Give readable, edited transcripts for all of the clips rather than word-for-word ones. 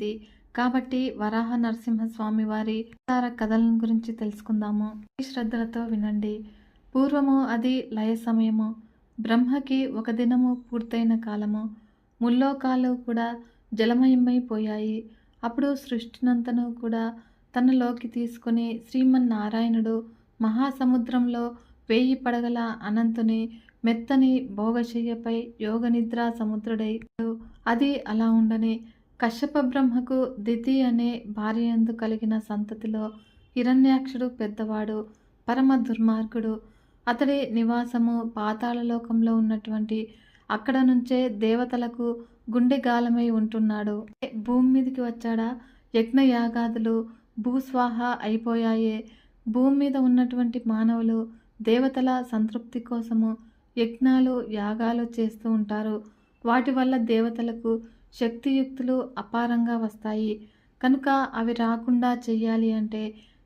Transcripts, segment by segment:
జయంతి కాబట్టి వరాహ నరసింహస్వామి వారి అవతార కథలను గురించి తెలుసుకుందాము. ఈ శ్రద్ధలతో వినండి. పూర్వము అది లయ సమయము. బ్రహ్మకి ఒక దినము పూర్తయిన కాలము. ముల్లోకాలు కూడా జలమయమైపోయాయి. అప్పుడు సృష్టినంతను కూడా తనలోకి తీసుకుని శ్రీమన్నారాయణుడు మహాసముద్రంలో 1000 పడగల అనంతుని మెత్తని భోగశయ్యపై యోగనిద్రా సముద్రుడై అది అలా ఉండని కశ్యప బ్రహ్మకు దితి అనే భార్యయందు కలిగిన సంతతిలో హిరణ్యాక్షుడు పెద్దవాడు, పరమ దుర్మార్గుడు. అతడి నివాసము పాతాళలోకంలో ఉన్నటువంటి అక్కడ నుంచే దేవతలకు గుండెగాలమై ఉంటున్నాడు. భూమి మీదకి వచ్చాడా? యజ్ఞయాగాదులు భూస్వాహ అయిపోయాయే. భూమి మీద ఉన్నటువంటి మానవులు దేవతల సంతృప్తి కోసము యజ్ఞాలు యాగాలు చేస్తూ ఉంటారు. వాటి వల్ల దేవతలకు శక్తియుక్తులు అపారంగా వస్తాయి. కనుక అవి రాకుండా చెయ్యాలి అంటే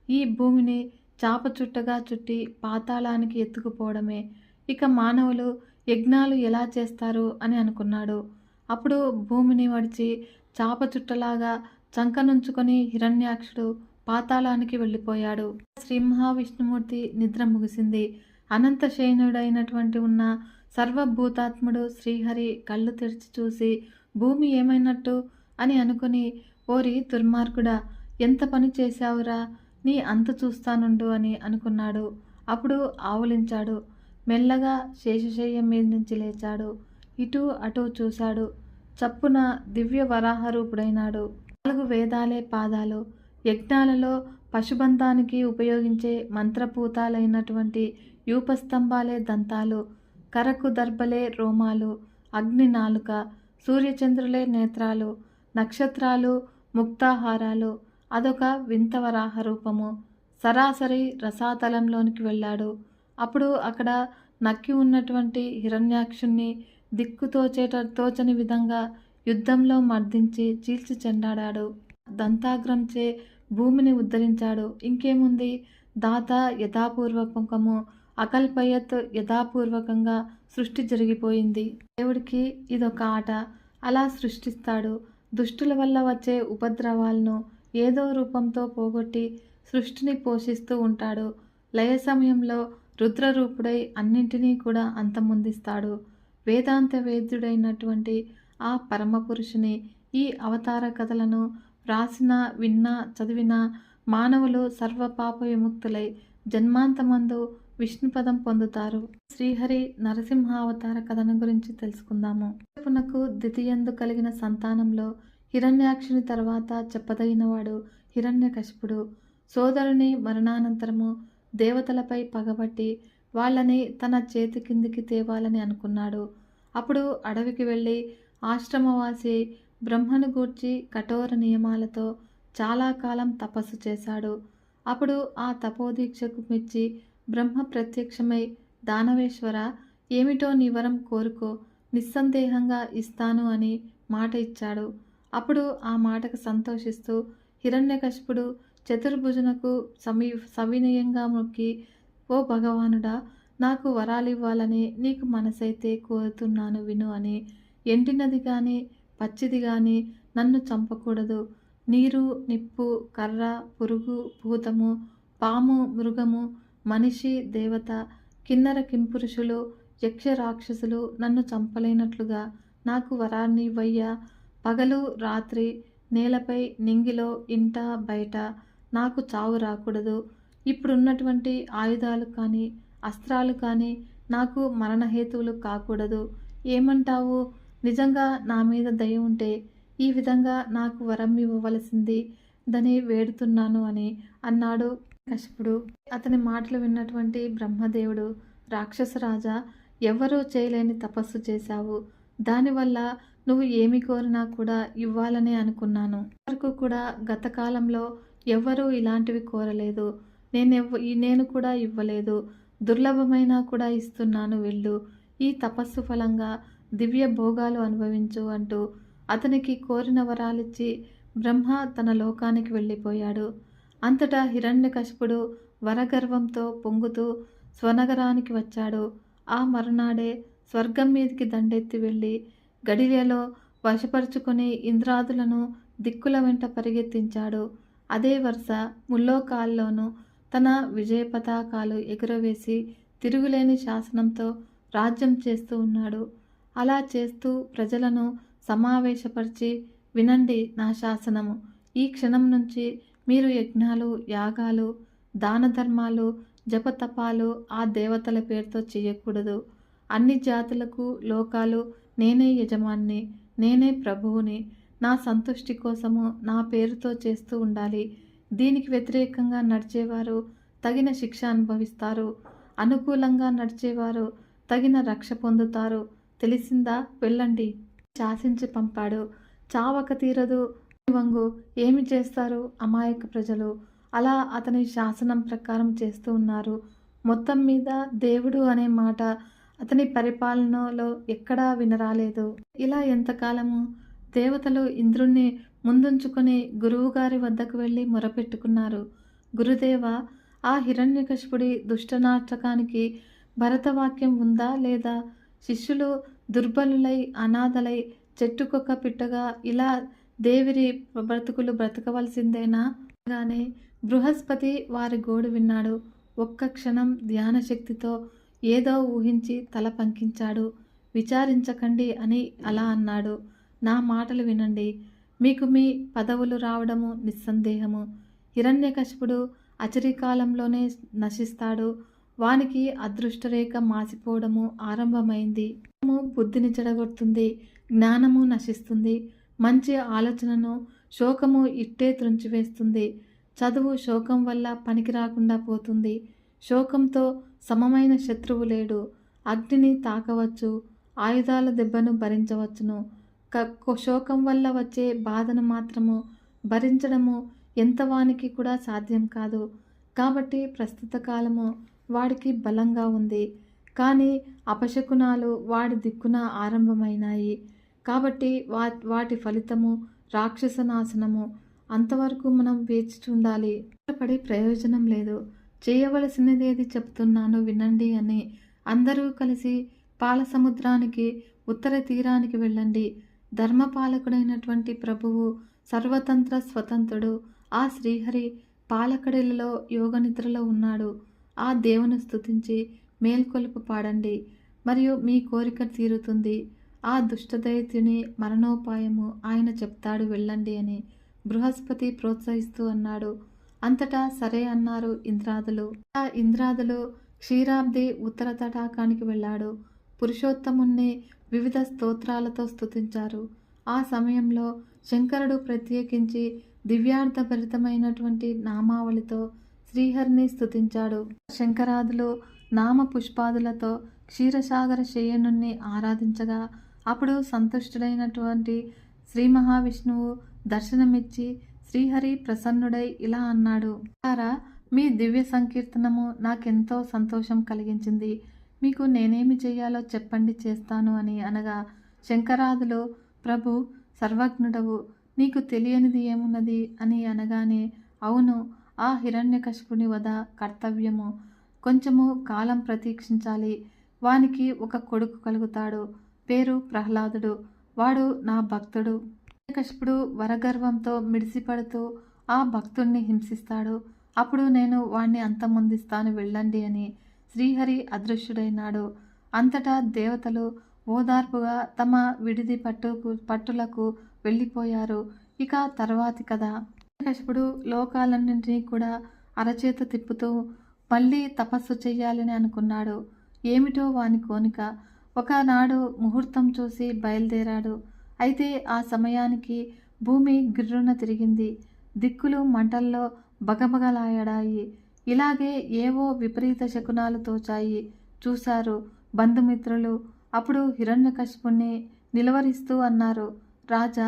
ఈ భూమిని చాప చుట్టగా చుట్టి పాతాళానికి ఎత్తుకుపోవడమే. ఇక మానవులు యజ్ఞాలు ఎలా చేస్తారు అని అనుకున్నాడు. అప్పుడు భూమిని వడిచి చాప చుట్టలాగా చంకనుంచుకొని హిరణ్యాక్షుడు పాతాళానికి వెళ్ళిపోయాడు. శ్రీ మహావిష్ణుమూర్తి నిద్ర ముగిసింది. అనంత శయనుడైనటువంటి ఉన్న సర్వభూతాత్ముడు శ్రీహరి కళ్ళు తెరిచి చూసి భూమి ఏమైనట్టు అని అనుకుని, ఓరి దుర్మార్గుడా, ఎంత పని చేశావురా, నీ అంత చూస్తానుండు అని అనుకున్నాడు. అప్పుడు ఆవులించాడు. మెల్లగా శేషశయ్యం మీద నుంచి లేచాడు. ఇటు అటు చూశాడు. చప్పున దివ్య వరాహ రూపుడైనాడు. 4 వేదాలే పాదాలు, యజ్ఞాలలో పశుబంధానికి ఉపయోగించే మంత్రపూతాలైనటువంటి యూపస్తంభాలే దంతాలు, కరకు దర్భలే రోమాలు, అగ్ని నాలుక, సూర్యచంద్రులే నేత్రాలు, నక్షత్రాలు ముక్తాహారాలు. అదొక వింత వరాహ రూపము. సరాసరి రసాతలంలోనికి వెళ్ళాడు. అప్పుడు అక్కడ నక్కి ఉన్నటువంటి హిరణ్యాక్షుణ్ణి తోచని విధంగా యుద్ధంలో మర్దించి చీల్చి చెండాడాడు. దంతాగ్రంచే భూమిని ఉద్ధరించాడు. ఇంకేముంది, దాత యథాపూర్వకము, అకల్పయత్ యథాపూర్వకంగా సృష్టి జరిగిపోయింది. దేవుడికి ఇదొక ఆట. అలా సృష్టిస్తాడు. దుష్టుల వల్ల వచ్చే ఉపద్రవాలను ఏదో రూపంతో పోగొట్టి సృష్టిని పోషిస్తూ ఉంటాడు. లయ సమయంలో రుద్రరూపుడై అన్నింటినీ కూడా అంతమొందిస్తాడు. వేదాంత వేద్యుడైనటువంటి ఆ పరమపురుషుని ఈ అవతార కథలను వ్రాసిన, విన్నా, చదివిన మానవులు సర్వపాప విముక్తులై జన్మాంతమందు విష్ణుపదం పొందుతారు. శ్రీహరి నరసింహ అవతార కథను గురించి తెలుసుకుందాము. కశ్యపునకు దితియందు కలిగిన సంతానంలో హిరణ్యాక్షుని తర్వాత చెప్పదగినవాడు హిరణ్యకశిపుడు. సోదరుని మరణానంతరము దేవతలపై పగబట్టి వాళ్ళని తన చేతి కిందికి తేవాలని అనుకున్నాడు. అప్పుడు అడవికి వెళ్ళి ఆశ్రమవాసి బ్రహ్మను గూర్చి కఠోర నియమాలతో చాలా కాలం తపస్సు చేశాడు. అప్పుడు ఆ తపోదీక్షకు మెచ్చి బ్రహ్మ ప్రత్యక్షమై, దానవేశ్వర, ఏమిటో నీ వరం కోరుకో, నిస్సందేహంగా ఇస్తాను అని మాట ఇచ్చాడు. అప్పుడు ఆ మాటకు సంతోషిస్తూ హిరణ్యకశిపుడు చతుర్భుజునకు సవినయంగా మొక్కి, ఓ భగవానుడా, నాకు వరాలివ్వాలని నీకు మనసైతే కోరుతున్నాను విను అని. ఎండినది కానీ పచ్చిది కానీ నన్ను చంపకూడదు. నీరు, నిప్పు, కర్ర, పురుగు, భూతము, పాము, మృగము, మనిషి, దేవత, కిన్నర కింపురుషులు, యక్ష రాక్షసులు నన్ను చంపలేనట్లుగా నాకు వరాన్ని ఇవ్వయ్యా. పగలు రాత్రి నేలపై, నింగిలో, ఇంట బయట నాకు చావు రాకూడదు. ఇప్పుడున్నటువంటి ఆయుధాలు కానీ అస్త్రాలు కానీ నాకు మరణహేతువులు కాకూడదు. ఏమంటావు? నిజంగా నా మీద దయ ఉంటే ఈ విధంగా నాకు వరం ఇవ్వవలసింది దని వేడుతున్నాను అని అన్నాడు కశ్యపుడు. అతని మాటలు విన్నటువంటి బ్రహ్మదేవుడు, రాక్షసరాజా, ఎవ్వరూ చేయలేని తపస్సు చేశావు. దానివల్ల నువ్వు ఏమి కోరినా కూడా ఇవ్వాలనే అనుకున్నాను. వరకు కూడా గత కాలంలో ఎవ్వరూ ఇలాంటివి కోరలేదు. నేను కూడా ఇవ్వలేదు. దుర్లభమైనా కూడా ఇస్తున్నాను, వెళ్ళు. ఈ తపస్సు ఫలంగా దివ్య భోగాలు అనుభవించు అంటూ అతనికి కోరిన వరాలిచ్చి బ్రహ్మ తన లోకానికి వెళ్ళిపోయాడు. అంతటా హిరణ్యకశిపుడు వరగర్వంతో పొంగుతూ స్వనగరానికి వచ్చాడు. ఆ మరునాడే స్వర్గం మీదికి దండెత్తి వెళ్ళి గడియలో వశపరుచుకొని ఇంద్రాదులను దిక్కుల వెంట పరిగెత్తించాడు. అదే వరుస ముల్లోకాల్లోనూ తన విజయ పతాకాలు ఎగురవేసి తిరుగులేని శాసనంతో రాజ్యం చేస్తూ ఉన్నాడు. అలా చేస్తూ ప్రజలను సమావేశపరిచి, వినండి నా శాసనము. ఈ క్షణం నుంచి మీరు యజ్ఞాలు, యాగాలు, దాన ధర్మాలు, జపతపాలు ఆ దేవతల పేరుతో చేయకూడదు. అన్ని జాతులకు, లోకాలు నేనే యజమాన్ని, నేనే ప్రభువుని. నా సంతుష్టి కోసము నా పేరుతో చేస్తూ ఉండాలి. దీనికి వ్యతిరేకంగా నడిచేవారు తగిన శిక్ష అనుభవిస్తారు. అనుకూలంగా నడిచేవారు తగిన రక్ష పొందుతారు. తెలిసిందా? వెళ్ళండి. శాసించి పంపాడు. చావక తీరదు వంగు ఏమి చేస్తారు అమాయక ప్రజలు? అలా అతని శాసనం ప్రకారం చేస్తూ ఉన్నారు. మొత్తం మీద దేవుడు అనే మాట అతని పరిపాలనలో ఎక్కడా వినరాలేదు. ఇలా ఎంతకాలము? దేవతలు ఇంద్రుణ్ణి ముందుంచుకొని గురువుగారి వద్దకు వెళ్ళి మొరపెట్టుకున్నారు. గురుదేవ, ఆ హిరణ్యకశిపుడి దుష్టనాటకానికి భరతవాక్యం ఉందా లేదా? శిష్యులు దుర్బలులై అనాథలై చెట్టుకొక్క పిట్టగా ఇలా దేవిరి బ్రతుకులు బ్రతకవలసిందేనా? గానే బృహస్పతి వారి గోడు విన్నాడు. ఒక్క క్షణం ధ్యాన శక్తితో ఏదో ఊహించి తల పంకించాడు. విచారించకండి అని అలా అన్నాడు. నా మాటలు వినండి. మీకు మీ పదవులు రావడము నిస్సందేహము. హిరణ్యకశిపుడు అచిరకాలంలోనే నశిస్తాడు. వానికి అదృష్టరేఖ మాసిపోవడము ఆరంభమైంది. బుద్ధిని చెడగొడుతుంది, జ్ఞానము నశిస్తుంది. మంచి ఆలోచనను శోకము ఇట్టే త్రుంచివేస్తుంది. చదువు శోకం వల్ల పనికి రాకుండా పోతుంది. శోకంతో సమమైన శత్రువు లేడు. అగ్నిని తాకవచ్చు, ఆయుధాల దెబ్బను భరించవచ్చును. శోకం వల్ల వచ్చే బాధను మాత్రము భరించడము ఎంతవానికి కూడా సాధ్యం కాదు. కాబట్టి ప్రస్తుత కాలము వాడికి బలంగా ఉంది. కానీ అపశకునాలు వాడి దిక్కున ఆరంభమైనాయి. కాబట్టి వాటి ఫలితము రాక్షస నాశనము. అంతవరకు మనం వేచి చూడాలి. పడి ప్రయోజనం లేదు. చేయవలసినదేది చెప్తున్నాను వినండి అని అందరూ కలిసి పాల సముద్రానికి ఉత్తర తీరానికి వెళ్ళండి. ధర్మపాలకుడైనటువంటి ప్రభువు సర్వతంత్ర స్వతంత్రుడు ఆ శ్రీహరి పాలకడిలో యోగనిద్రలో ఉన్నాడు. ఆ దేవుని స్తుతించి మేల్కొలుపు పాడండి, మరియు మీ కోరిక తీరుతుంది. ఆ దుష్టదైత్యుని మరణోపాయము ఆయన చెప్తాడు, వెళ్ళండి అని బృహస్పతి ప్రోత్సహిస్తూ అన్నాడు. అంతటా సరే అన్నారు ఇంద్రాదులు. ఆ ఇంద్రాదులు క్షీరాబ్ది ఉత్తర తటాకానికి వెళ్ళాడు. పురుషోత్తముణ్ణి వివిధ స్తోత్రాలతో స్తుతించారు. ఆ సమయంలో శంకరుడు ప్రత్యేకించి దివ్యార్థభరితమైనటువంటి నామావళితో శ్రీహరిని స్తుతించాడు. శంకరాదులు నామ పుష్పాదులతో క్షీరసాగర శయనుణ్ణి ఆరాధించగా అప్పుడు సంతుష్టుడైనటువంటి శ్రీ మహావిష్ణువు దర్శనమిచ్చి శ్రీహరి ప్రసన్నుడై ఇలా అన్నాడు. మీ దివ్య సంకీర్తనము నాకెంతో సంతోషం కలిగించింది. మీకు నేనేమి చేయాలో చెప్పండి, చేస్తాను అని అనగా శంకరాదులు, ప్రభు సర్వజ్ఞుడవు, నీకు తెలియనిది ఏమున్నది అని అనగానే, అవును, ఆ హిరణ్యకశిపుని వధ కర్తవ్యము. కొంచెము కాలం ప్రతీక్షించాలి. వానికి ఒక కొడుకు కలుగుతాడు. పేరు ప్రహ్లాదుడు. వాడు నా భక్తుడు. హిరణ్యకశిపుడు వరగర్వంతో మిడిసిపడుతూ ఆ భక్తుణ్ణి హింసిస్తాడు. అప్పుడు నేను వాణ్ణి అంతమొందిస్తాను, వెళ్ళండి అని శ్రీహరి అదృశ్యుడైనాడు. అంతటా దేవతలు ఓదార్పుగా తమ విడిది పట్టులకు వెళ్ళిపోయారు. ఇక తర్వాతి కథ. హిరణ్యకశిపుడు లోకాలన్నింటినీ కూడా అరచేత తిప్పుతూ మళ్ళీ తపస్సు చెయ్యాలని అనుకున్నాడు. ఏమిటో వాని కోనిక. ఒకనాడు ముహూర్తం చూసి బయలుదేరాడు. అయితే ఆ సమయానికి భూమి గిర్రున తిరిగింది. దిక్కులు మంటల్లో బగబగలాయడాయి. ఇలాగే ఏవో విపరీత శకునాలు తోచాయి. చూశారు బంధుమిత్రులు. అప్పుడు హిరణ్యకశిపుణ్ణి నిలవరిస్తూ అన్నారు, రాజా,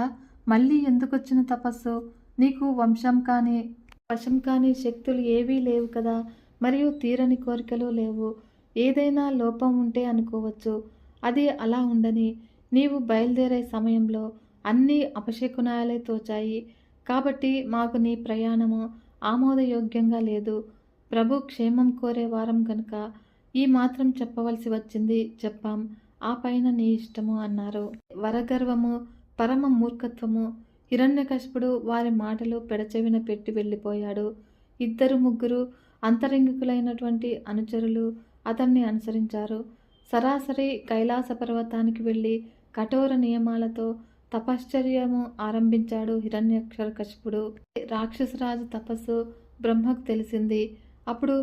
మళ్ళీ ఎందుకొచ్చిన తపస్సు? నీకు వశం కాని శక్తులు ఏవీ లేవు కదా, మరియు తీరని కోరికలు లేవు. ఏదైనా లోపం ఉంటే అనుకోవచ్చు. అది అలా ఉండని. నీవు బయలుదేరే సమయంలో అన్నీ అపశకునాలే తోచాయి. కాబట్టి మాకు నీ ప్రయాణము ఆమోదయోగ్యంగా లేదు. ప్రభు క్షేమం కోరే వారం కనుక ఈ మాత్రం చెప్పవలసి వచ్చింది, చెప్పాం. ఆ పైన నీ ఇష్టము అన్నారు. వరగర్వము, పరమ మూర్ఖత్వము హిరణ్యకశిపుడు వారి మాటలు పెడచెవిన పెట్టి వెళ్ళిపోయాడు. ఇద్దరు ముగ్గురు అంతరంగికులైనటువంటి అనుచరులు అతన్ని అనుసరించారు. సరాసరి కైలాస పర్వతానికి వెళ్ళి కఠోర నియమాలతో తపశ్చర్యము ఆరంభించాడు హిరణ్యకశిపుడు. రాక్షసరాజు తపస్సు బ్రహ్మకు తెలిసింది. అప్పుడు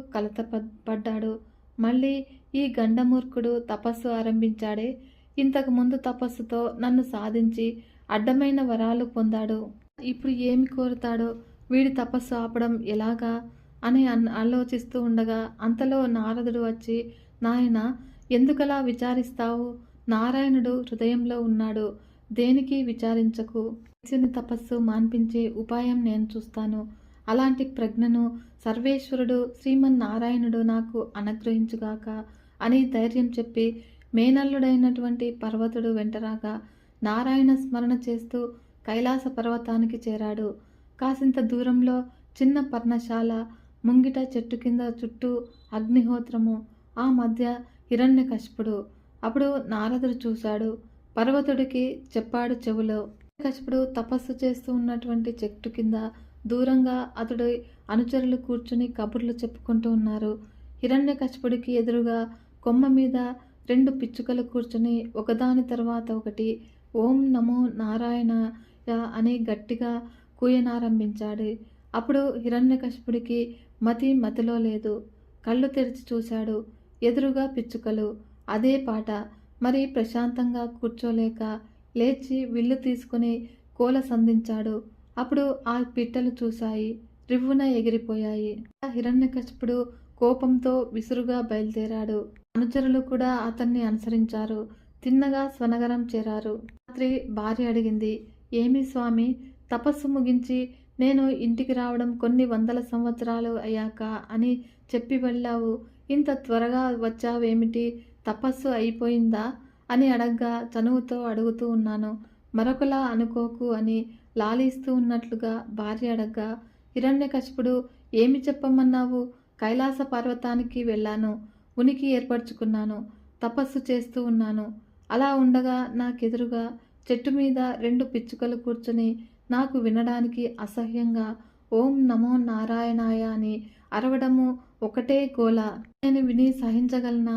పడ్డాడు. మళ్ళీ ఈ గండమూర్ఖుడు తపస్సు ఆరంభించాడే, ఇంతకు ముందు తపస్సుతో నన్ను సాధించి అడ్డమైన వరాలు పొందాడు. ఇప్పుడు ఏమి కోరుతాడో, వీడి తపస్సు ఆపడం ఎలాగా అని ఆలోచిస్తూ ఉండగా అంతలో నారదుడు వచ్చి, నాయనా, ఎందుకలా విచారిస్తావు? నారాయణుడు హృదయంలో ఉన్నాడు. దేనికి విచారించకు. శివుని తపస్సు మాన్పించే ఉపాయం నేను చూస్తాను. అలాంటి ప్రజ్ఞను సర్వేశ్వరుడు శ్రీమన్నారాయణుడు నాకు అనుగ్రహించుగాక అని ధైర్యం చెప్పి మేనల్లుడైనటువంటి పర్వతుడు వెంటరాగా నారాయణ స్మరణ చేస్తూ కైలాస పర్వతానికి చేరాడు. కాసింత దూరంలో చిన్న పర్ణశాల, ముంగిట చెట్టు కింద చుట్టూ అగ్నిహోత్రము, ఆ మధ్య హిరణ్యకశిపుడు. అప్పుడు నారదుడు చూశాడు. పర్వతుడికి చెప్పాడు చెవులో. హిరణ్యకశిపుడు తపస్సు చేస్తూ ఉన్నటువంటి చెట్టు కింద దూరంగా అతడు అనుచరులు కూర్చుని కబుర్లు చెప్పుకుంటూ ఉన్నారు. హిరణ్యకశిపుడికి ఎదురుగా కొమ్మ మీద 2 పిచ్చుకలు కూర్చుని ఒకదాని తర్వాత ఒకటి ఓం నమో నారాయణాయ అని గట్టిగా కూయనారంభించాడు. అప్పుడు హిరణ్యకశిపుడికి మతిలో లేదు. కళ్ళు తెరిచి చూశాడు. ఎదురుగా పిచ్చుకలు, అదే పాట. మరి ప్రశాంతంగా కూర్చోలేక లేచి విల్లు తీసుకుని కోల సంధించాడు. అప్పుడు ఆ పిట్టలు చూశాయి, రివ్వున ఎగిరిపోయాయి. హిరణ్యకశిపుడు కోపంతో విసురుగా బయలుదేరాడు. అనుచరులు కూడా అతన్ని అనుసరించారు. తిన్నగా స్వనగరం చేరారు. రాత్రి భార్య అడిగింది, ఏమి స్వామి, తపస్సు ముగించి నేను ఇంటికి రావడం కొన్ని వందల సంవత్సరాలు అయ్యాక అని చెప్పి వెళ్ళావు. ఇంత త్వరగా వచ్చావేమిటి? తపస్సు అయిపోయిందా అని అడగ్గా చనువుతో అడుగుతూ ఉన్నాను. మరొకలా అనుకోకు అని లాలిస్తూ ఉన్నట్లుగా భార్య అడగ్గా, హిరణ్యకశిపుడు ఏమి చెప్పమన్నావు? కైలాస పర్వతానికి వెళ్ళాను, ఉనికి ఏర్పరచుకున్నాను, తపస్సు చేస్తూ ఉన్నాను. అలా ఉండగా నాకెదురుగా చెట్టు మీద 2 పిచ్చుకలు కూర్చుని నాకు వినడానికి అసహ్యంగా ఓం నమో నారాయణాయ అని అరవడము ఒకటే గోల. నేను విని సహించగలనా?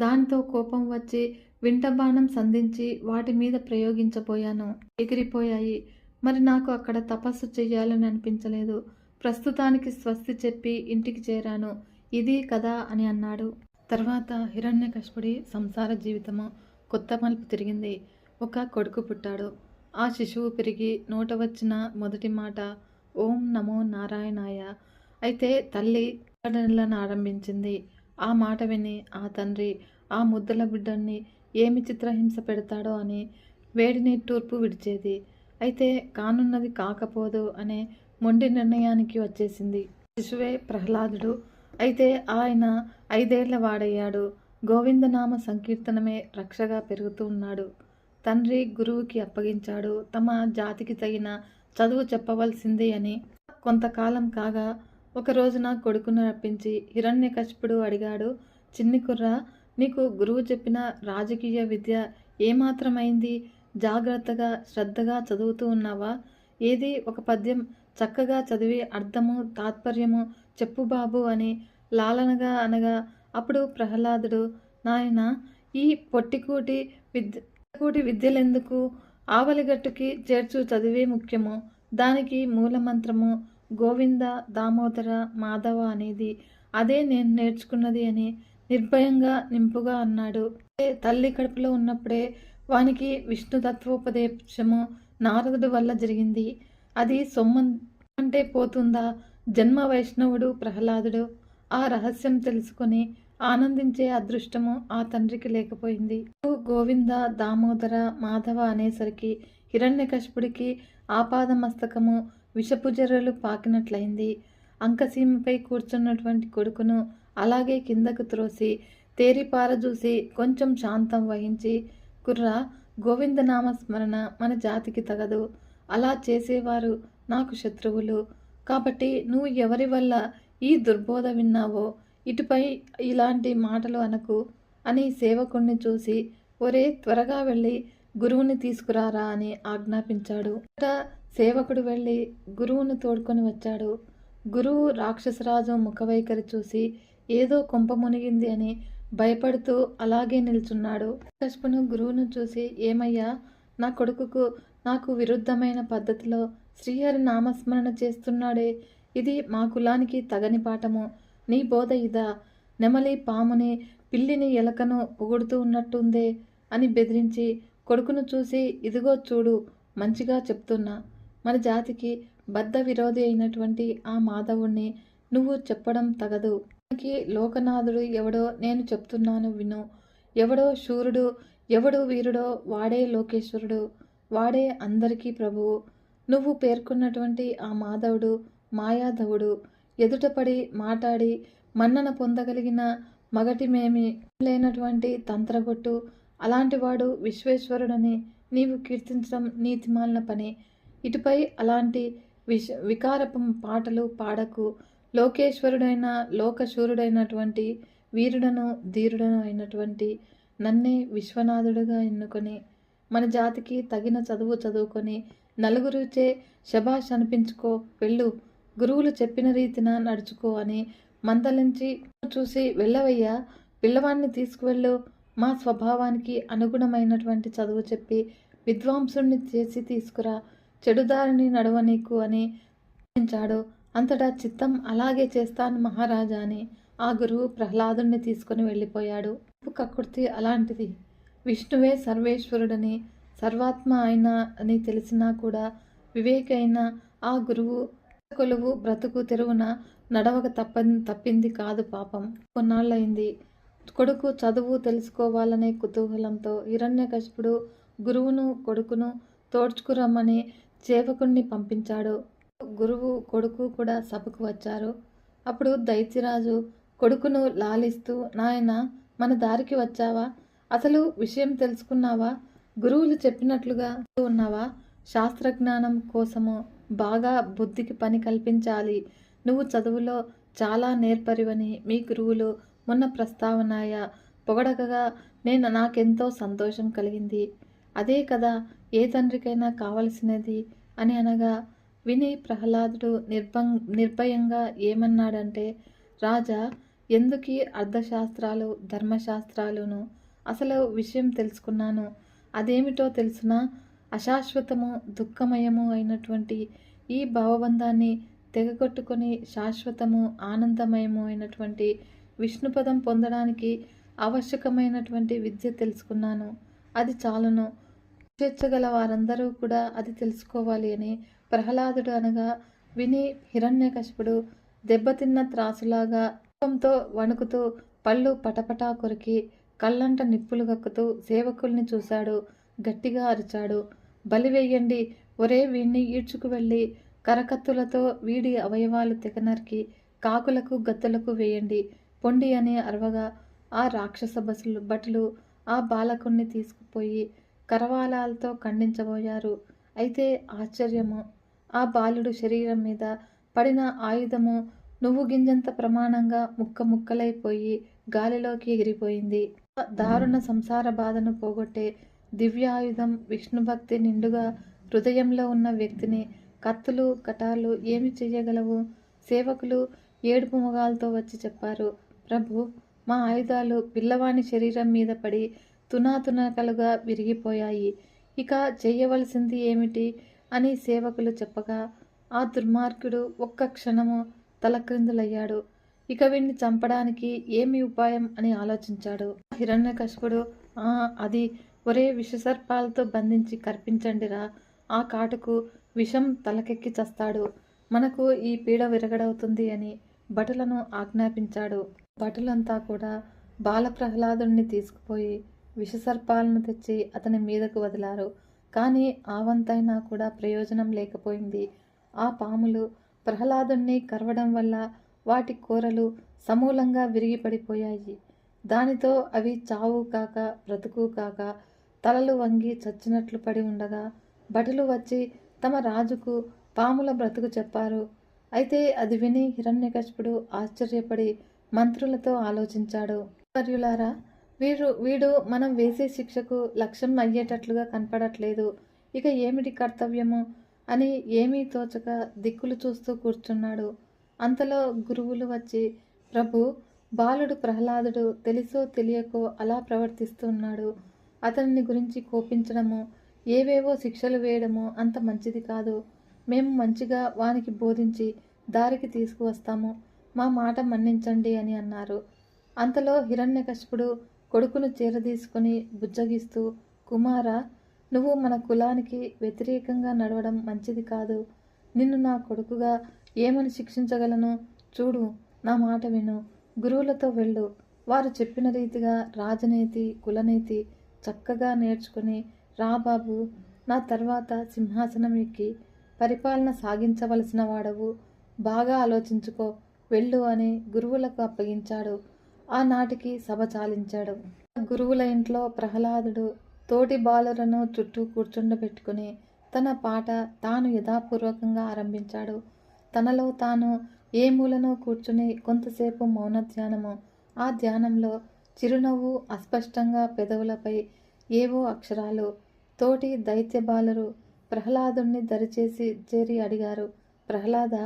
దానితో కోపం వచ్చి వింటబాణం సంధించి వాటి మీద ప్రయోగించబోయాను. ఎగిరిపోయాయి. మరి నాకు అక్కడ తపస్సు చెయ్యాలని అనిపించలేదు. ప్రస్తుతానికి స్వస్తి చెప్పి ఇంటికి చేరాను. ఇది కదా అని అన్నాడు. తర్వాత హిరణ్యకశిపుడి సంసార జీవితము కొత్త మలుపు తిరిగింది. ఒక కొడుకు పుట్టాడు. ఆ శిశువు పెరిగి నోట వచ్చిన మొదటి మాట ఓం నమో నారాయణాయ. అయితే తల్లి ఆరంభించింది. ఆ మాట విని ఆ తండ్రి ఆ ముద్దల బిడ్డని ఏమి చిత్రహింస పెడతాడో అని వేడిని తూర్పు విడిచేది. అయితే కానున్నది కాకపోదు అనే మొండి నిర్ణయానికి వచ్చేసింది. శిశువే ప్రహ్లాదుడు. అయితే ఆయన 5 ఏళ్ల వాడయ్యాడు. గోవిందనామ సంకీర్తనమే రక్షగా పెరుగుతూ ఉన్నాడు. తండ్రి గురువుకి అప్పగించాడు. తమ జాతికి తగిన చదువు చెప్పవలసింది అని. కొంతకాలం కాగా ఒక రోజున కొడుకును రప్పించి హిరణ్యకశిపుడు అడిగాడు, చిన్ని కుర్రా, నీకు గురువు చెప్పిన రాజకీయ విద్య ఏమాత్రమైంది? జాగ్రత్తగా శ్రద్ధగా చదువుతూ ఉన్నావా? ఏది ఒక పద్యం చక్కగా చదివి అర్థము తాత్పర్యము చెప్పు బాబు అని లాలనగా అనగా అప్పుడు ప్రహ్లాదుడు, నాయన, ఈ పొట్టికూటి విద్యలెందుకు? ఆవలిగట్టుకి చేర్చు చదివే ముఖ్యము. దానికి మూలమంత్రము గోవింద దామోదర మాధవ అనేది. అదే నేను నేర్చుకున్నది అని నిర్భయంగా నింపుగా అన్నాడు. తల్లి కడుపులో ఉన్నప్పుడే వానికి విష్ణు తత్వోపదేశము నారదుడి వల్ల జరిగింది. అది సొమ్మంటే పోతుందా? జన్మ వైష్ణవుడు ప్రహ్లాదుడు. ఆ రహస్యం తెలుసుకొని ఆనందించే అదృష్టము ఆ తండ్రికి లేకపోయింది. గోవింద దామోదర మాధవ అనేసరికి హిరణ్యకశిపుడికి ఆపాదమస్తకము విషపుజర్రలు పాకినట్లయింది. అంకసీమపై కూర్చున్నటువంటి కొడుకును అలాగే కిందకు త్రోసి తేరిపారజూసి కొంచెం శాంతం వహించి, కుర్రా, గోవిందనామ స్మరణ మన జాతికి తగదు. అలా చేసేవారు నాకు శత్రువులు. కాబట్టి నువ్వు ఎవరి వల్ల ఈ దుర్బోధ విన్నావో ఇటుపై ఇలాంటి మాటలు అనకు అని సేవకుణ్ణి చూసి, ఒరే, త్వరగా వెళ్ళి గురువుని తీసుకురారా అని ఆజ్ఞాపించాడు. సేవకుడు వెళ్ళి గురువును తోడ్కొని వచ్చాడు. గురువు రాక్షసరాజు ముఖవైఖరి చూసి ఏదో కొంప మునిగింది అని భయపడుతూ అలాగే నిల్చున్నాడు. కశ్యపును గురువును చూసి, ఏమయ్యా, నా కొడుకుకు నాకు విరుద్ధమైన పద్ధతిలో శ్రీహరి నామస్మరణ చేస్తున్నాడే, ఇది మా కులానికి తగని పాఠము. నీ బోధ ఇదా? నెమలి పాముని, పిల్లిని, ఎలకను పొగుడుతూ ఉన్నట్టుందే అని బెదిరించి కొడుకును చూసి, ఇదిగో చూడు, మంచిగా చెప్తున్నా. మన జాతికి బద్ధ విరోధి అయినటువంటి ఆ మాధవుణ్ణి నువ్వు చెప్పడం తగదు. మనకి లోకనాథుడు ఎవడో నేను చెప్తున్నాను విను. ఎవడో శూరుడు, ఎవడు వీరుడో వాడే లోకేశ్వరుడు, వాడే అందరికీ ప్రభువు. నువ్వు పేర్కొన్నటువంటి ఆ మాధవుడు మాయాధవుడు. ఎదుటపడి మాట్లాడి మన్నన పొందగలిగిన మగటిమేమి లేనటువంటి తంత్రగొట్టు. అలాంటివాడు విశ్వేశ్వరుడని నీవు కీర్తించడం నీతిమాలిన పని. ఇటుపై అలాంటి వికారపు పాటలు పాడకు. లోకేశ్వరుడైన లోకశూరుడైనటువంటి వీరుడను ధీరుడను అయినటువంటి నన్నే విశ్వనాథుడుగా ఎన్నుకొని మన జాతికి తగిన చదువు చదువుకొని నలుగురిచే శభాష్ అనిపించుకో, వెళ్ళు, గురువులు చెప్పిన రీతిన నడుచుకో అని మందలించి చూసి, వెళ్ళవయ్యా, పిల్లవాడిని తీసుకువెళ్ళు, మా స్వభావానికి అనుగుణమైనటువంటి చదువు చెప్పి విద్వాంసుణ్ణి చేసి తీసుకురా, చెడుదారిని నడవనీకు అని చాడు. అంతటా చిత్తం అలాగే చేస్తాను మహారాజా అని ఆ గురువు ప్రహ్లాదుణ్ణి తీసుకుని వెళ్ళిపోయాడు. కక్కుర్తి అలాంటిది. విష్ణువే సర్వేశ్వరుడని సర్వాత్మ అయినా అని తెలిసినా కూడా వివేకైన ఆ గురువు కొలువు బ్రతుకు తెరువున నడవక తప్పింది కాదు పాపం. కొన్నాళ్ళయింది. కొడుకు చదువు తెలుసుకోవాలనే కుతూహలంతో హిరణ్యకశిపుడు గురువును కొడుకును తోడ్చుకురమ్మని సేవకుణ్ణి పంపించాడు. గురువు కొడుకు కూడా సభకు వచ్చారు. అప్పుడు దైత్యరాజు కొడుకును లాలిస్తూ, నాయనా, మన దారికి వచ్చావా? అసలు విషయం తెలుసుకున్నావా? గురువులు చెప్పినట్లుగా ఉన్నావా? శాస్త్రజ్ఞానం కోసము బాగా బుద్ధికి పని కల్పించాలి. నువ్వు చదువులో చాలా నేర్పరివని మీ గురువులు మొన్న ప్రస్తావనాయ పొగడగగా నాకెంతో సంతోషం కలిగింది. అదే కదా ఏ తండ్రికైనా కావలసినది అని అనగా విని ప్రహ్లాదుడు నిర్భయంగా ఏమన్నాడంటే, రాజా, ఎందుకీ అర్థశాస్త్రాలు ధర్మశాస్త్రాలును? అసలు విషయం తెలుసుకున్నాను. అదేమిటో తెలుసునా? అశాశ్వతము దుఃఖమయము అయినటువంటి ఈ భావబంధాన్ని తెగగొట్టుకొని శాశ్వతము ఆనందమయము అయినటువంటి విష్ణుపదం పొందడానికి ఆవశ్యకమైనటువంటి విద్య తెలుసుకున్నాను. అది చాలును. చేర్చగల వారందరూ కూడా అది తెలుసుకోవాలి అని ప్రహ్లాదుడు అనగా విని హిరణ్యకశిపుడు దెబ్బతిన్న త్రాసులాగా కోపంతో వణుకుతూ పళ్ళు పటపటా కొరికి కళ్ళంట నిప్పులు గక్కుతూ సేవకుల్ని చూశాడు. గట్టిగా అరిచాడు, బలి వేయండి, ఒరే, వీణ్ణి ఈడ్చుకు వెళ్ళి కరకత్తులతో వీడి అవయవాలు తెగనరికి కాకులకు గత్తులకు వేయండి పొండి అని అరవగా ఆ రాక్షస భటులు ఆ బాలకుణ్ణి తీసుకుపోయి కరవాలాలతో ఖండించబోయారు. అయితే ఆశ్చర్యము, ఆ బాలుడు శరీరం మీద పడిన ఆయుధము నువ్వు గింజంత ప్రమాణంగా ముక్కలైపోయి గాలిలోకి ఎగిరిపోయింది. దారుణ సంసార బాధను పోగొట్టే దివ్యాయుధం విష్ణుభక్తి నిండుగా హృదయంలో ఉన్న వ్యక్తిని కత్తులు కటార్లు ఏమి చెయ్యగలవు? సేవకులు ఏడుపు మొగాలతో వచ్చి చెప్పారు, ప్రభు, మా ఆయుధాలు పిల్లవాని శరీరం మీద పడి తునాతునకలుగా విరిగిపోయాయి. ఇక చెయ్యవలసింది ఏమిటి అని సేవకులు చెప్పగా ఆ దుర్మార్గుడు ఒక్క క్షణము తలక్రిందులయ్యాడు. ఇక వీణ్ణి చంపడానికి ఏమి ఉపాయం అని ఆలోచించాడు. హిరణ్యకశిపుడు, అది, ఒరే, విషసర్పాలతో బంధించి కర్పించండిరా, ఆ కాటుకు విషం తలకెక్కి చస్తాడు, మనకు ఈ పీడ విరగడవుతుంది అని భటులను ఆజ్ఞాపించాడు. భటులంతా కూడా బాలప్రహ్లాదుణ్ణి తీసుకుపోయి విషసర్పాలను తెచ్చి అతని మీదకు వదిలారు. కానీ ఆవంతైనా కూడా ప్రయోజనం లేకపోయింది. ఆ పాములు ప్రహ్లాదుణ్ణి కరవడం వల్ల వాటి కూరలు సమూలంగా విరిగిపడిపోయాయి. దానితో అవి చావు కాక బ్రతుకు కాక తలలు వంగి చచ్చినట్లు పడి ఉండగా భటులు వచ్చి తమ రాజుకు పాముల బ్రతుకు చెప్పారు. అయితే అది విని హిరణ్యకశిపుడు ఆశ్చర్యపడి మంత్రులతో ఆలోచించాడు. వర్యులారా, వీడు మనం వేసే శిక్షకు లక్ష్యం అయ్యేటట్లుగా కనపడట్లేదు. ఇక ఏమిటి కర్తవ్యము? అని ఏమీ తోచక దిక్కులు చూస్తూ కూర్చున్నాడు. అంతలో గురువులు వచ్చి, ప్రభు, బాలుడు ప్రహ్లాదుడు తెలిసో తెలియకో అలా ప్రవర్తిస్తున్నాడు. అతనిని గురించి కోపించడము, ఏవేవో శిక్షలు వేయడము అంత మంచిది కాదు. మేము మంచిగా వానికి బోధించి దారికి తీసుకువస్తాము. మా మాట మన్నించండి అని అన్నారు. అంతలో హిరణ్యకశిపుడు కొడుకును చేరదీసుకొని బుజ్జగిస్తూ, కుమారా, నువ్వు మన కులానికి వ్యతిరేకంగా నడవడం మంచిది కాదు. నిన్ను నా కొడుకుగా ఏమని శిక్షించగలను? చూడు, నా మాట విను. గురువులతో వెళ్ళు. వారు చెప్పిన రీతిగా రాజనీతి, కులనీతి చక్కగా నేర్చుకుని రా బాబు. నా తర్వాత సింహాసనం ఎక్కి పరిపాలన సాగించవలసిన వాడవు. బాగా ఆలోచించుకో, వెళ్ళు అని గురువులకు అప్పగించాడు. ఆనాటికి సభ చాలించాడు. గురువుల ఇంట్లో ప్రహ్లాదుడు తోటి బాలులను చుట్టూ కూర్చుండబెట్టుకుని తన పాట తాను యథాపూర్వకంగా ఆరంభించాడు. తనలో తాను ఏ మూలనో కూర్చుని కొంతసేపు మౌన ధ్యానము. ఆ ధ్యానంలో చిరునవ్వు, అస్పష్టంగా పెదవులపై ఏవో అక్షరాలు. తోటి దైత్య బాలురు ప్రహ్లాదుణ్ణి దరిచేసి చేరి అడిగారు, ప్రహ్లాద,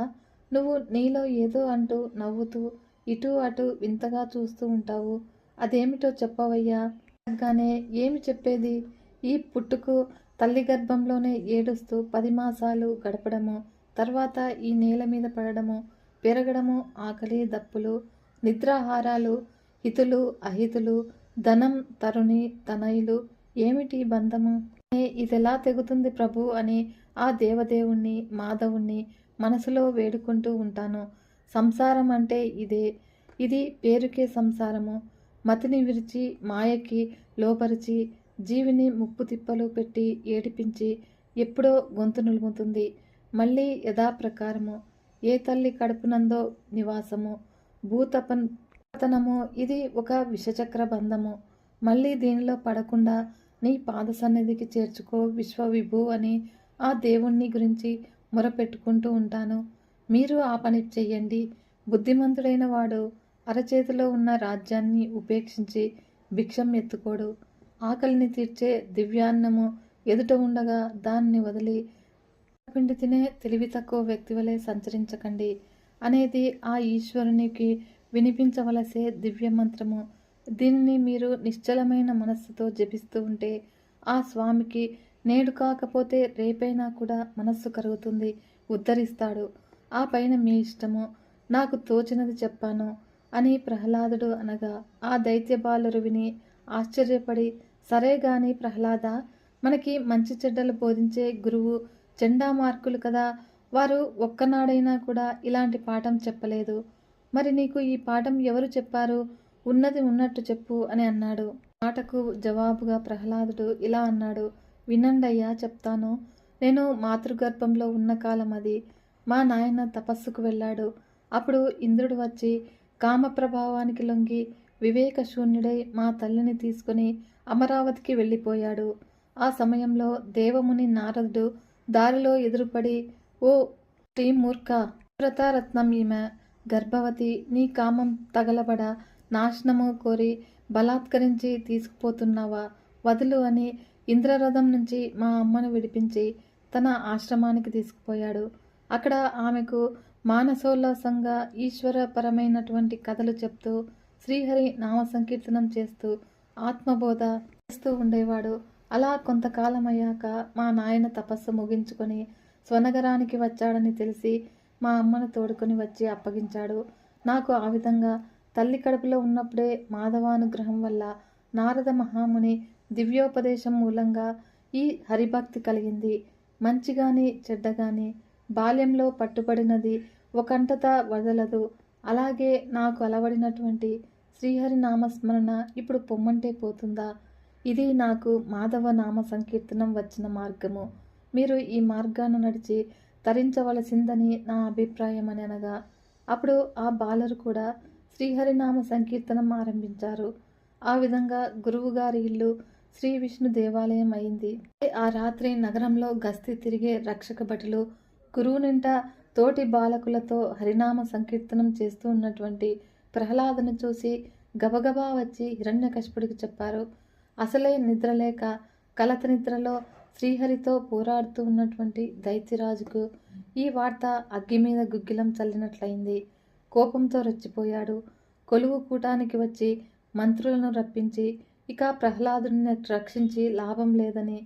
నువ్వు నీలో ఏదో అంటూ నవ్వుతూ ఇటు అటు వింతగా చూస్తూ ఉంటావు. అదేమిటో చెప్పవయ్యా. అనగానే ఏమి చెప్పేది? ఈ పుట్టుకు తల్లి గర్భంలోనే ఏడుస్తూ 10 మాసాలు గడపడము, తర్వాత ఈ నేల మీద పడడము, పెరగడము, ఆకలి దప్పులు, నిద్రాహారాలు, హితులు అహితులు, ధనం తరుణి తనయులు, ఏమిటి బంధము? ఇదెలా తెగుతుంది ప్రభు అని ఆ దేవదేవుణ్ణి మాధవుణ్ణి మనసులో వేడుకుంటూ ఉంటాను. సంసారం అంటే ఇదే. ఇది పేరుకే సంసారము. మతిని విరిచి మాయకి లోపరిచి జీవిని ముప్పు తిప్పలు పెట్టి ఏడిపించి ఎప్పుడో గొంతు నులుముతుంది. మళ్ళీ యథాప్రకారము ఏ తల్లి కడుపునందో నివాసము, భూతపతనము. ఇది ఒక విషచక్ర బంధము. మళ్ళీ దీనిలో పడకుండా నీ పాద సన్నిధికి చేర్చుకో విశ్వవిభు అని ఆ దేవుణ్ణి గురించి మొరపెట్టుకుంటూ ఉంటాను. మీరు ఆ పని చెయ్యండి. బుద్ధిమంతుడైన వాడు అరచేతిలో ఉన్న రాజ్యాన్ని ఉపేక్షించి భిక్షం ఎత్తుకోడు. ఆకలిని తీర్చే దివ్యాన్నము ఎదుట ఉండగా దాన్ని వదిలి పిండి తినే తెలివి తక్కువ వ్యక్తి వలె సంచరించకండి అనేది ఆ ఈశ్వరునికి వినిపించవలసే దివ్య మంత్రము. దీనిని మీరు నిశ్చలమైన మనస్సుతో జపిస్తూ ఉంటే ఆ స్వామికి నేడు కాకపోతే రేపైనా కూడా మనస్సు కరుగుతుంది, ఉద్ధరిస్తాడు. ఆ పైన మీ ఇష్టము. నాకు తోచినది చెప్పాను అని ప్రహ్లాదుడు అనగా ఆ దైత్య బాలురు విని ఆశ్చర్యపడి, సరే గాని ప్రహ్లాద, మనకి మంచి చెడ్డలు బోధించే గురువు చెండామార్కులు కదా, వారు ఒక్కనాడైనా కూడా ఇలాంటి పాఠం చెప్పలేదు. మరి నీకు ఈ పాఠం ఎవరు చెప్పారు? ఉన్నది ఉన్నట్టు చెప్పు అని అన్నాడు. మాటకు జవాబుగా ప్రహ్లాదుడు ఇలా అన్నాడు, వినండయ్యా చెప్తాను. నేను మాతృగర్భంలో ఉన్న కాలం అది. మా నాయన తపస్సుకు వెళ్ళాడు. అప్పుడు ఇంద్రుడు వచ్చి కామప్రభావానికి లొంగి వివేకశూన్యుడై మా తల్లిని తీసుకుని అమరావతికి వెళ్ళిపోయాడు. ఆ సమయంలో దేవముని నారదుడు దారిలో ఎదురుపడి, ఓ శ్రీమూర్ఖ, వ్రతారత్నం ఈమె గర్భవతి, నీ కామం తగలబడ నాశనము కోరి బలాత్కరించి తీసుకుపోతున్నావా, వదులు అని ఇంద్రరథం నుంచి మా అమ్మను విడిపించి తన ఆశ్రమానికి తీసుకుపోయాడు. అక్కడ ఆమెకు మానసోల్లాసంగా ఈశ్వరపరమైనటువంటి కథలు చెప్తూ శ్రీహరి నామ సంకీర్తనం చేస్తూ ఆత్మబోధ చేస్తూ ఉండేవాడు. అలా కొంతకాలం అయ్యాక మా నాయన తపస్సు ముగించుకొని స్వనగరానికి వచ్చాడని తెలిసి మా అమ్మను తోడుకొని వచ్చి అప్పగించాడు. నాకు ఆ విధంగా తల్లి కడుపులో ఉన్నప్పుడే మాధవానుగ్రహం వల్ల నారద మహాముని దివ్యోపదేశం మూలంగా ఈ హరిభక్తి కలిగింది. మంచిగాని చెడ్డగాని బాల్యంలో పట్టుబడినది ఒకంటత వదలదు. అలాగే నాకు అలవడినటువంటి శ్రీహరి నామస్మరణ ఇప్పుడు పొమ్మంటే పోతుందా? ఇది నాకు మాధవ నామ సంకీర్తనం వచ్చిన మార్గము. మీరు ఈ మార్గాన్ని నడిచి తరించవలసిందని నా అభిప్రాయం అని అనగా అప్పుడు ఆ బాలరు కూడా శ్రీహరినామ సంకీర్తనం ఆరంభించారు. ఆ విధంగా గురువుగారి ఇల్లు శ్రీ విష్ణు దేవాలయం అయింది. ఆ రాత్రి నగరంలో గస్తీ తిరిగే రక్షక భటులు గురువునింట తోటి బాలకులతో హరినామ సంకీర్తనం చేస్తూ ఉన్నటువంటి ప్రహ్లాదును చూసి గబగబా వచ్చి హిరణ్యకశిపుడికి చెప్పారు. అసలే నిద్రలేక కలత నిద్రలో శ్రీహరితో పోరాడుతూ ఉన్నటువంటి దైత్యరాజుకు ఈ వార్త అగ్గి మీద గుగ్గిలం చల్లినట్లయింది. కోపంతో రెచ్చిపోయాడు. కొలువు కూటానికి వచ్చి మంత్రులను రప్పించి ఇక ప్రహ్లాదుని రక్షించి లాభం లేదని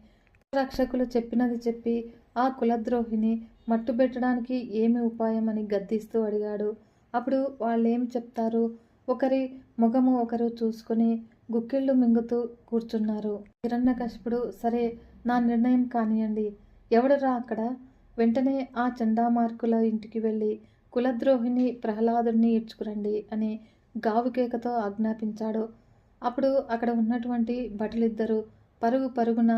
రక్షకులు చెప్పినది చెప్పి ఆ కులద్రోహిని మట్టుబెట్టడానికి ఏమి ఉపాయం అని గద్దిస్తూ అడిగాడు. అప్పుడు వాళ్ళేం చెప్తారు? ఒకరి ముఖము ఒకరు చూసుకొని గుక్కిళ్ళు మింగుతూ కూర్చున్నారు. హిరణ్యకశిపుడు, సరే నా నిర్ణయం కానియండి, ఎవడరా అక్కడ? వెంటనే ఆ చండామార్కుల ఇంటికి వెళ్ళి కులద్రోహిని ప్రహ్లాదుని ఈడ్చుకురండి అని గావుకేకతో ఆజ్ఞాపించాడు. అప్పుడు అక్కడ ఉన్నటువంటి భటులిద్దరూ పరుగు పరుగున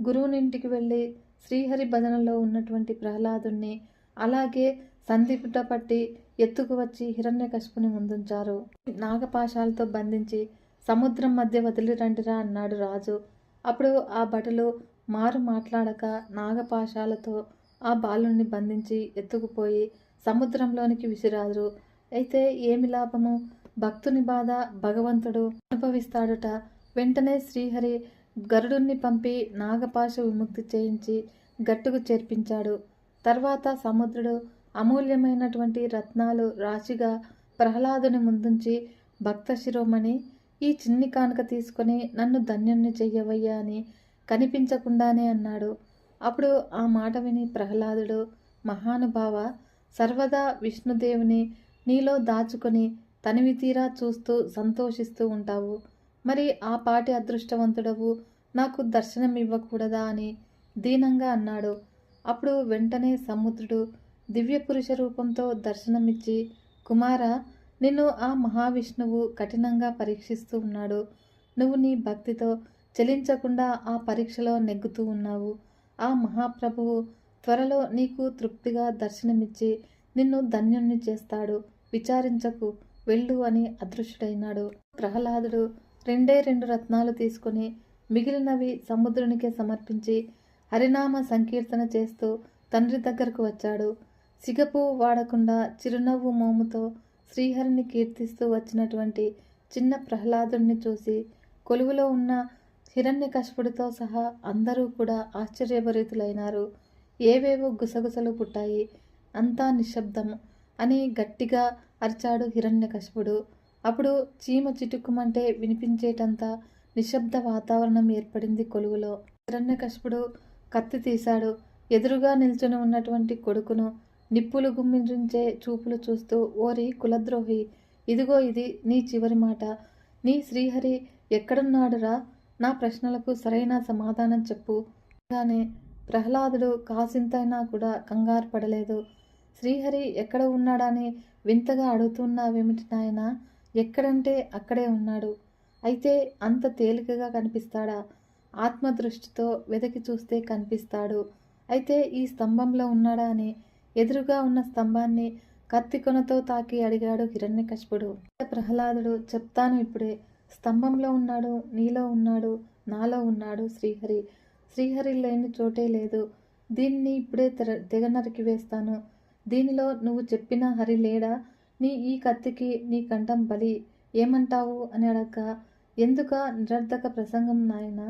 గురువునింటికి వెళ్ళి శ్రీహరి భజనలో ఉన్నటువంటి ప్రహ్లాదుని అలాగే సంధిపుట పట్టి ఎత్తుకు వచ్చి హిరణ్యకశిపుని ముందుంచారు. నాగపాశాలతో బంధించి సముద్రం మధ్య వదిలిరండిరా అన్నాడు రాజు. అప్పుడు ఆ భటులు మారు మాట్లాడక నాగపాశాలతో ఆ బాలుని బంధించి ఎత్తుకుపోయి సముద్రంలోనికి విసిరారు. అయితే ఏమి లాభము? భక్తుని బాధ భగవంతుడు అనుభవిస్తాడుట. వెంటనే శ్రీహరి గరుడుని పంపి నాగపాశ విముక్తి చేయించి గట్టుకు చేర్పించాడు. తర్వాత సముద్రుడు అమూల్యమైనటువంటి రత్నాలు రాశిగా ప్రహ్లాదుని ముందుంచి, భక్త శిరోమణి, ఈ చిన్ని కానుక తీసుకొని నన్ను ధన్యుణ్ణి చెయ్యవయ్యా అని కనిపించకుండానే అన్నాడు. అప్పుడు ఆ మాట విని ప్రహ్లాదుడు, మహానుభావ, సర్వదా విష్ణుదేవుని నీలో దాచుకొని తనివి తీరా చూస్తూ సంతోషిస్తూ ఉంటావు. మరి ఆ పాటి అదృష్టవంతుడవు నాకు దర్శనం ఇవ్వకూడదా అని దీనంగా అన్నాడు. అప్పుడు వెంటనే సముద్రుడు దివ్య పురుష రూపంతో దర్శనమిచ్చి, కుమారా, నిన్ను ఆ మహావిష్ణువు కఠినంగా పరీక్షిస్తూ ఉన్నాడు. నువ్వు నీ భక్తితో చలించకుండా ఆ పరీక్షలో నెగ్గుతూ ఉన్నావు. ఆ మహాప్రభువు త్వరలో నీకు తృప్తిగా దర్శనమిచ్చి నిన్ను ధన్యుణ్ణి చేస్తాడు. విచారించకు, వెళ్ళు అని అదృశ్యుడైనాడు. ప్రహ్లాదుడు 2 రత్నాలు తీసుకుని మిగిలినవి సముద్రునికే సమర్పించి హరినామ సంకీర్తన చేస్తూ తండ్రి దగ్గరకు వచ్చాడు. సిగపు వాడకుండా చిరునవ్వు మోముతో శ్రీహరిని కీర్తిస్తూ వచ్చినటువంటి చిన్న ప్రహ్లాదుడిని చూసి కొలువులో ఉన్న హిరణ్యకశిపుడితో సహా అందరూ కూడా ఆశ్చర్యభరితులైనారు. ఏవేవో గుసగుసలు పుట్టాయి. అంతా నిశ్శబ్దం అని గట్టిగా అరిచాడు హిరణ్యకశిపుడు. అప్పుడు చీమ చిటుక్కుమంటే వినిపించేటంత నిశ్శబ్ద వాతావరణం ఏర్పడింది కొలువులో. హిరణ్యకశిపుడు కత్తి తీశాడు. ఎదురుగా నిల్చుని ఉన్నటువంటి కొడుకును నిప్పులు గుమ్మించే చూపులు చూస్తూ, ఓరి కులద్రోహి, ఇదిగో ఇది నీ చివరి మాట. నీ శ్రీహరి ఎక్కడున్నాడురా? నా ప్రశ్నలకు సరైన సమాధానం చెప్పు. కానీ ప్రహ్లాదుడు కాసింతైనా కూడా కంగారు పడలేదు. శ్రీహరి ఎక్కడ ఉన్నాడని వింతగా అడుగుతున్నావేమిటి నాయనా? ఎక్కడంటే అక్కడే ఉన్నాడు. అయితే అంత తేలికగా కనిపిస్తాడా? ఆత్మదృష్టితో వెదకి చూస్తే కనిపిస్తాడు. అయితే ఈ స్తంభంలో ఉన్నాడా అని ఎదురుగా ఉన్న స్తంభాన్ని కత్తి కొనతో తాకి అడిగాడు హిరణ్యకశిపుడు. ప్రహ్లాదుడు, చెప్తాను ఇప్పుడే. స్తంభంలో ఉన్నాడు, నీలో ఉన్నాడు, నాలో ఉన్నాడు శ్రీహరి. శ్రీహరి లేని చోటే లేదు. దీన్ని ఇప్పుడే తెగ నరికి వేస్తాను. దీనిలో నువ్వు చెప్పిన హరి లేడా? నీ ఈ కత్తికి నీ కంఠం బలి. ఏమంటావు అని అడగ్గా, ఎందుక నిరర్ధక ప్రసంగం నాయనా?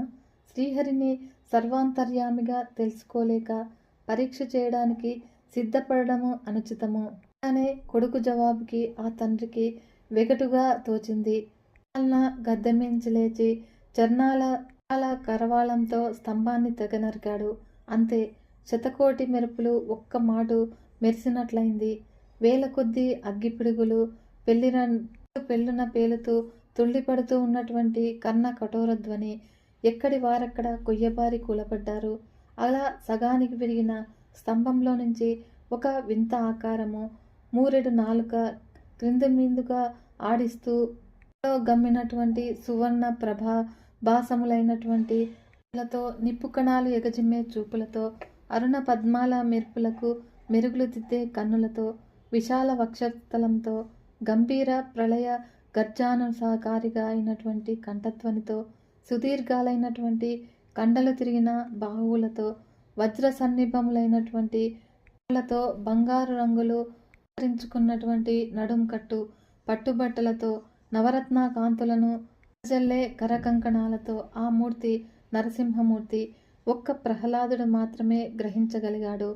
శ్రీహరిని సర్వాంతర్యామిగా తెలుసుకోలేక పరీక్ష చేయడానికి సిద్ధపడము అనుచితము అనే కొడుకు జవాబుకి ఆ తండ్రికి వెగటుగా తోచింది. గద్దెమించి లేచి చర్నాల కరవాళంతో స్తంభాన్ని తెగ నరికాడు. అంతే, శతకోటి మెరుపులు ఒక్క మాటు మెరిసినట్లయింది. వేల కొద్దీ అగ్గిపిడుగులు పెళ్ళున పేలుతూ తుళ్ళిపడుతూ ఉన్నటువంటి కర్ణ కఠోర ధ్వని. ఎక్కడి వారక్కడ కొయ్యబారి కూలపడ్డారు. అలా సగానికి విరిగిన స్తంభంలో నుంచి ఒక వింత ఆకారము, మూరెడు నాలుక క్రింది మీదుగా ఆడిస్తూ గమ్మినటువంటి సువర్ణ ప్రభా భాసములైనటువంటి లతో నిప్పు కణాలు ఎగజిమ్మే చూపులతో, అరుణ పద్మాల మెరుపులకు మెరుగులు దిద్దే కన్నులతో, విశాల వక్షస్థలంతో, గంభీర ప్రళయ గర్జానుసాకారిగా అయినటువంటి కంఠధ్వనితో, సుదీర్ఘాలైనటువంటి కండలు తిరిగిన బాహువులతో, వజ్ర సన్నిభములైనటువంటి తో, బంగారు రంగులు ధరించుకున్నటువంటి నడుం కట్టు పట్టుబట్టలతో, నవరత్న కాంతులను జల్లే కరకంకణాలతో ఆ మూర్తి నరసింహమూర్తి ఒక్క ప్రహ్లాదుడు మాత్రమే గ్రహించగలిగాడు.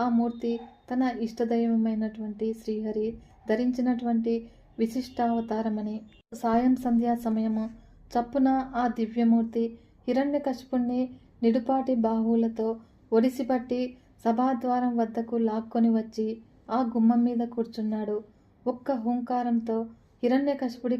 ఆ మూర్తి తన ఇష్టదైవమైనటువంటి శ్రీహరి ధరించినటువంటి విశిష్టావతారమని. సాయం సంధ్యా సమయము చప్పున ఆ దివ్యమూర్తి హిరణ్యకశిపుణ్ణి నిడుపాటి బాహువులతో ఒడిసిపట్టి సభాద్వారం వద్దకు లాక్కొని వచ్చి ఆ గుమ్మం మీద కూర్చున్నాడు. ఒక్క హూంకారంతో హిరణ్యకశిపుడి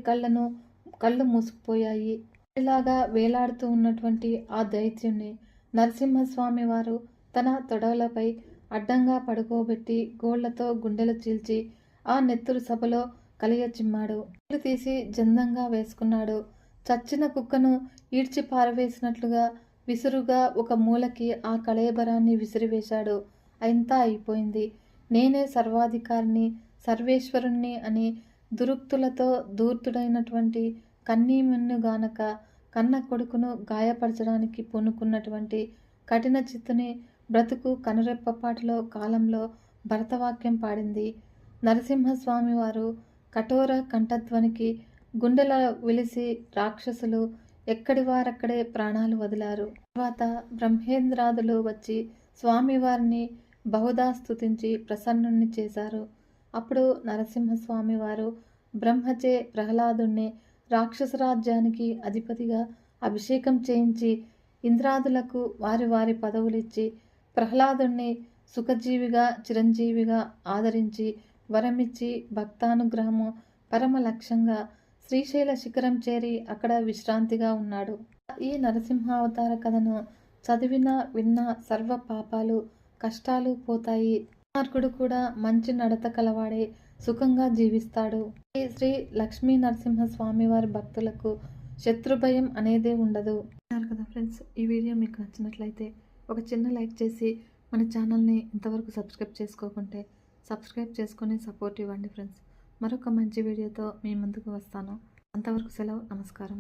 కళ్ళు మూసుకుపోయాయి. ఇలాగా వేలాడుతూ ఉన్నటువంటి ఆ దైత్యుణ్ణి నరసింహస్వామి వారు తన తొడలపై అడ్డంగా పడుకోబెట్టి గోళ్లతో గుండెలు చీల్చి ఆ నెత్తురు సభలో కలియ చిమ్మాడు. కళ్ళు తీసి జందంగా వేసుకున్నాడు. చచ్చిన కుక్కను ఈడ్చి పారవేసినట్లుగా విసురుగా ఒక మూలకి ఆ కళేబరాన్ని విసిరివేశాడు. అంతా అయిపోయింది. నేనే సర్వాధికారిని, సర్వేశ్వరుణ్ణి అని దురుక్తులతో ధూర్తుడైనటువంటి కన్నీమున్నుగానక కన్న కొడుకును గాయపరచడానికి పూనుకున్నటువంటి కఠిన చిత్తుని బ్రతుకు కనురెప్పపాటులో కాలంలో భరతవాక్యం పాడింది. నరసింహస్వామి వారు కఠోర కంఠధ్వనికి గుండెల విలిసి రాక్షసులు ఎక్కడి వారక్కడే ప్రాణాలు వదిలారు. తర్వాత బ్రహ్మేంద్రాదులు వచ్చి స్వామివారిని బహుదా స్తుతించి ప్రసన్నుణ్ణి చేశారు. అప్పుడు నరసింహస్వామి వారు బ్రహ్మచే ప్రహ్లాదుణ్ణి రాక్షసరాజ్యానికి అధిపతిగా అభిషేకం చేయించి ఇంద్రాదులకు వారి వారి పదవులిచ్చి ప్రహ్లాదుణ్ణి సుఖజీవిగా చిరంజీవిగా ఆదరించి వరమిచ్చి భక్తానుగ్రహము పరమ లక్ష్యంగా శ్రీశైల శిఖరం చేరి అక్కడ విశ్రాంతిగా ఉన్నాడు. ఈ నరసింహావతార కథను చదివినా విన్నా సర్వ పాపాలు కష్టాలు పోతాయి. మార్కుడు కూడా మంచి నడత కలవాడే సుఖంగా జీవిస్తాడు. శ్రీ లక్ష్మీ నరసింహస్వామి వారి భక్తులకు శత్రుభయం అనేదే ఉండదు. కదా ఫ్రెండ్స్, ఈ వీడియో మీకు నచ్చినట్లయితే ఒక చిన్న లైక్ చేసి మన ఛానల్ని ఇంతవరకు సబ్స్క్రైబ్ చేసుకోకుంటే సబ్స్క్రైబ్ చేసుకొని సపోర్ట్ ఇవ్వండి ఫ్రెండ్స్. మరొక మంచి వీడియోతో మీ ముందుకు వస్తాను. అంతవరకు సెలవు. నమస్కారం.